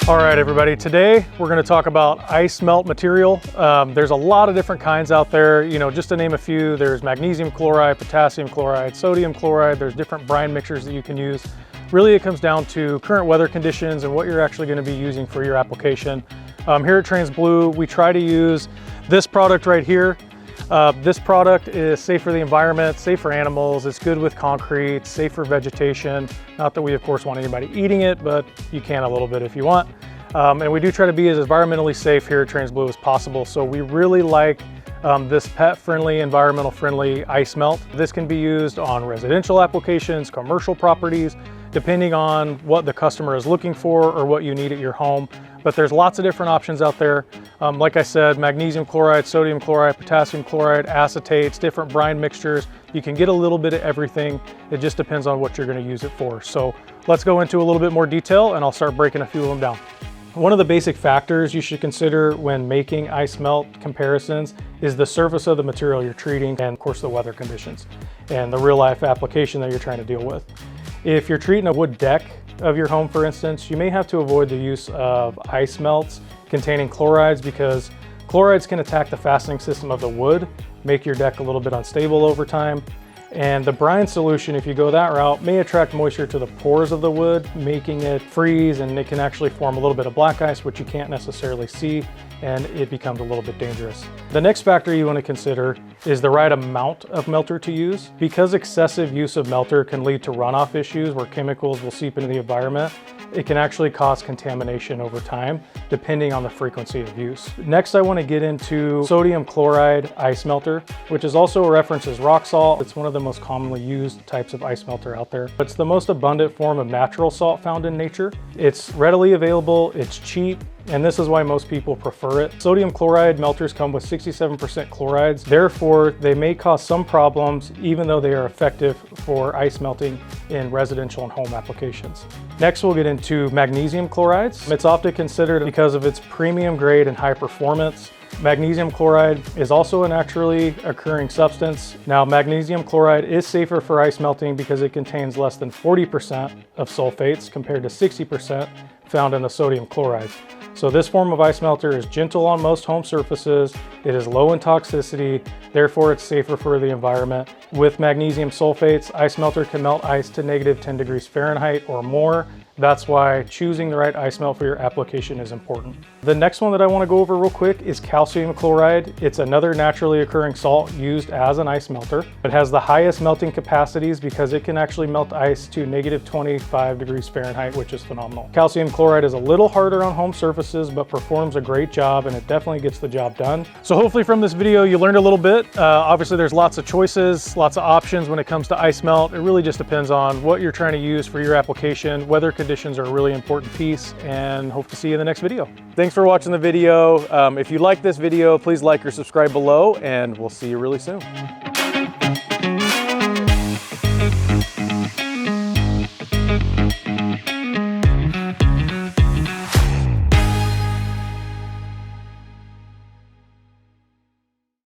All right, everybody, today we're going to talk about ice melt material. There's a lot of different kinds out there, just to name a few. There's magnesium chloride, potassium chloride, sodium chloride. There's different brine mixtures that you can use. Really, it comes down to current weather conditions and what you're actually going to be using for your application. Here at Transblue, we try to use this product right here. This product is safe for the environment, safe for animals, it's good with concrete, safe for vegetation. Not that we of course want anybody eating it, but you can a little bit if you want. And we do try to be as environmentally safe here at Transblue as possible. So we really like this pet-friendly, environmental-friendly ice melt. This can be used on residential applications, commercial properties, depending on what the customer is looking for or what you need at your home. But there's lots of different options out there. Like I said, magnesium chloride, sodium chloride, potassium chloride, acetates, different brine mixtures. You can get a little bit of everything. It just depends on what you're going to use it for. So let's go into a little bit more detail and I'll start breaking a few of them down. One of the basic factors you should consider when making ice melt comparisons is the surface of the material you're treating and of course the weather conditions and the real life application that you're trying to deal with. If you're treating a wood deck of your home, for instance, you may have to avoid the use of ice melts containing chlorides because chlorides can attack the fastening system of the wood, make your deck a little bit unstable over time. And the brine solution, if you go that route, may attract moisture to the pores of the wood, making it freeze, and it can actually form a little bit of black ice, which you can't necessarily see, and it becomes a little bit dangerous. The next factor you want to consider is the right amount of melter to use. Because excessive use of melter can lead to runoff issues where chemicals will seep into the environment, it can actually cause contamination over time, depending on the frequency of use. Next, I want to get into sodium chloride ice melter, which is also referenced as rock salt. It's one of the most commonly used types of ice melter out there. It's the most abundant form of natural salt found in nature. It's readily available, it's cheap, and this is why most people prefer it. Sodium chloride melters come with 67% chlorides. Therefore, they may cause some problems even though they are effective for ice melting in residential and home applications. Next, we'll get into magnesium chlorides. It's often considered because of its premium grade and high performance. Magnesium chloride is also a naturally occurring substance. Now, magnesium chloride is safer for ice melting because it contains less than 40% of sulfates compared to 60% found in the sodium chloride. So this form of ice melter is gentle on most home surfaces, it is low in toxicity, therefore it's safer for the environment. With magnesium sulfates, ice melter can melt ice to -10 degrees Fahrenheit or more. That's why choosing the right ice melt for your application is important. The next one that I want to go over real quick is calcium chloride. It's another naturally occurring salt used as an ice melter. It has the highest melting capacities because it can actually melt ice to -25 degrees Fahrenheit, which is phenomenal. Calcium chloride is a little harder on home surfaces, but performs a great job and it definitely gets the job done. So hopefully from this video, you learned a little bit. Obviously there's lots of choices, lots of options when it comes to ice melt. It really just depends on what you're trying to use for your application. Weather conditions are a really important piece, and hope to see you in the next video. Thanks for watching the video. If you like this video, please like or subscribe below, and we'll see you really soon.